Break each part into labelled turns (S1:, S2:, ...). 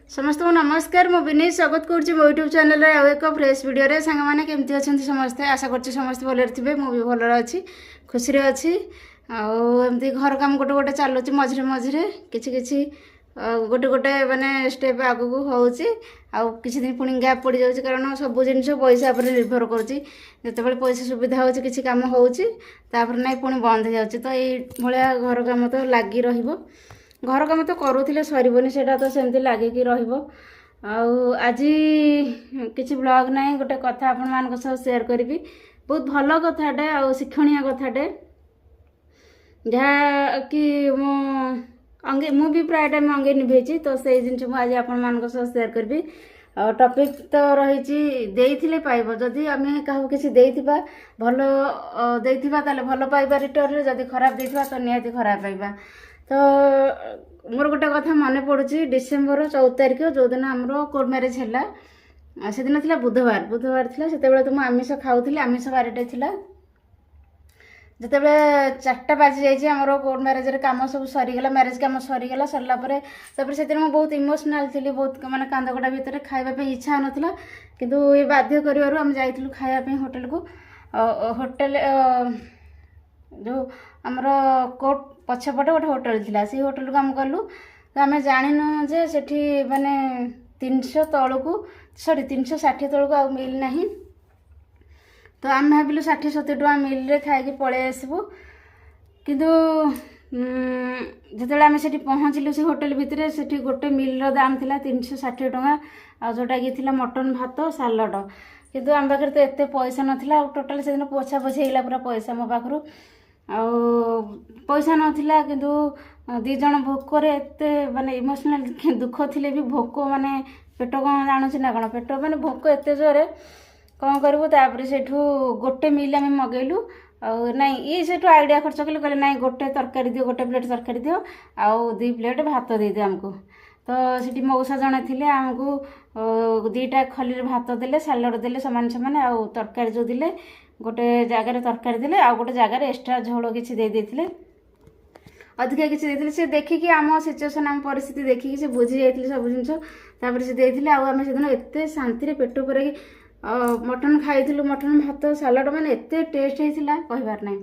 S1: समस्त को नमस्कार मु विनीत स्वागत करुँची मो यूट्यूब चैनल आउ एक फ्रेश वीडियो रे सांग मैंने केमती अच्छा समस्ते आशा कर समस्त भले थे मुझे भल अच्छी खुशी अच्छी आमती घर काम गोटे गोटे चलुची मझे मझे कि गोटे गोटे माने स्टेप आगू होची किसी दिन पुणी गैप पड़ जाऊँगी कारण सब जिन पैसा पर निर्भर करुँची जिते पैसा सुविधा हो किसी काम होपर ना पुणी बंद हो जाऊँगी तो ये घर काम तो लगी रहिबो घर काम तो करूले सरबनी से तो सेमती लगिकी आज किसी ब्लॉग ना गोटे कथा आपण मान सेयार करी बहुत भल कथाटे आ शिक्षणीय कथाटे जहाँ कि अंगे मु भी प्राय टाइम अंगे निभेची तो से जिन मुझे आपण मान सेयार करी टॉपिक तो रही पाइब जदि आम क्या किसी भल भल पाइबा रिटर्न जदि खराब देथिबा तो निहाती खराब पाइबा तो मोर गोटे कथा मन पड़ुची डिसेम्बर 14 तारिख जो दिन आमर कोर्ट मैरेज है से दिन थी बुधवार बुधवार थी से तो मुझे आमिष खाऊली आमिष बारटे थी जिते 4टा बाजी जाइए आमर कोर्ट मैरेज कम सब सरीगला मैरेज कम सरीगला सरला से दिन मुझे बहुत इमोशनाल थी बहुत माने कांदकटा भितर खावाई इच्छा नाला किंतु ये बाध्य कर जाइलु खायापी होटेल को होटेल जो आमर कोर्ट पछपटे गोटे होटेल थिला से होटेल को आम गलु तो आम जाणीनु जे सेठी माने 300 तलू सॉरी 360 तलू आ मिल ना तो आम भाविलु 60-70 टका मिल रे खाई पलि आसबू किंतु जिते आम से पहुँचलु से होटेल भितर से गोटे मिल दाम थिला 360 टका आ जोटा कि थिला मटन भात सालड किंतु आम पाखे तो एत पैसा नाला टोटाल से दिन पोछा पोछा पूरा पैसा मो पाखु पैसा नाला किंतु दी जन भोकर एत माने इमोशनाल दुख थिले भी भोक माने पेट कौन जानूँ ना कौन पेट माने भोक एत जोरे कौन करूँ तापर से गोटे मिल आम मगेलु नाई ये से आइडिया खर्च कले कहले नाई गोटे तरकारी दियो गोटे प्लेट तरकारी दियो आउ 2 प्लेट भात दे दियो आमको तो सीटी मौसा जड़े थे आमको 2टा खली भात देले सालड देले सामान सामान आउ तरकारी जो देले गोटे जगार तरकारी देले आउ गोटे जगार एक्स्ट्रा झोल किसी दे देथिले अधिका किसी देथिले से देखिकी आम सिचुएसन आम परिस्थिति देखिकी से बुझी जाइथिले सब जिन से देथिले आउ आम से दिन एते शांति पेट पर मटन खाइलु मटन भात सालड माने एते टेस्ट होइथिला कहबार नाही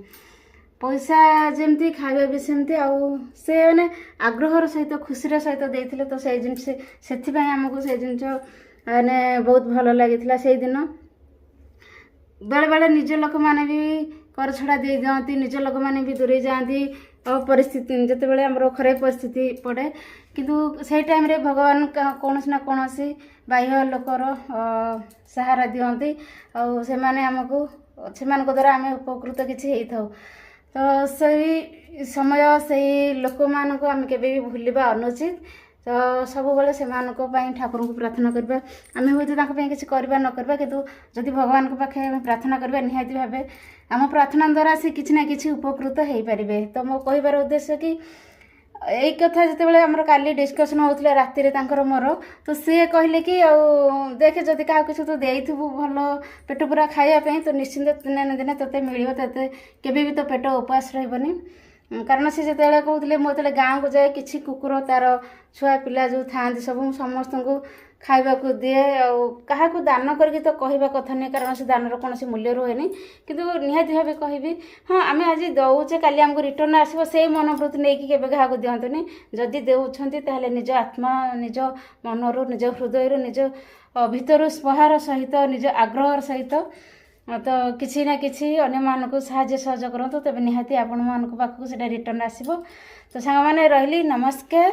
S1: पैसा जमती खाଇବା भी सेमती आउ से माने आग्रहर सहित खुशीर सहित देथिले तो से जिन से आमको से जिन माने बहुत भल लगी से दिन बेले बेले निज लोक मैंने भी कर छड़ा दे दिखती निज लोक मैंने भी दूरे जाती परिस्थिति जिते बड़े आम खराब परिस्थिति पड़े किंतु से टाइम रे भगवान कौन ना कौन बाह्य लोकर सहारा दिखती से आमको से द्वारा आम उपकृत किसी हो तो सही समय से लोक मान आम के भूलवा अनुचित तो सब बेले से ठाकुर को प्रार्थना करबा आम हूँ तो किसी करवा न करवा किंतु जदि भगवान के पाखे प्रार्थना करबा निहाती भावे आम प्रार्थना द्वारा से किसी ना किसी उपकृत हो पारे तो मो कहबार उद्देश्य कि यही कथा जिते आमर काली डिस्कसन होता राति मोर तो सी कहले कि देखे जदि क्या किसी तो देबू भल पेट पूरा खायापी तो निश्चिंत दिने न दिने तोते मिल ते केबे भी तो पेट उपास रही कारण सी जो कहते मुझे गाँव को जाए किसी कुकुर तार छुआ पिला जो था सब समस्त को खावा को दिए क्या दान करके तो कहवा कथा नहीं कारण से दानर कौन मूल्य रुहे किंतु निहाती भाव कहि हाँ आम आज दौचे काली आमको रिटर्न आसो से मनोवृत्ति नहीं कि क्या दिंतुनि जदि देउछंती ताहले निज आत्मा निज मनरू निज हृदय निज भितर स्पहार सहित निज आग्रह सहित तो किसी ना किसी अन्य मानक साहाय्य सहयोग करूँ तेज निहाती आपण मान पाखक रिटर्न आसो तो सांग मैंने रही नमस्कार।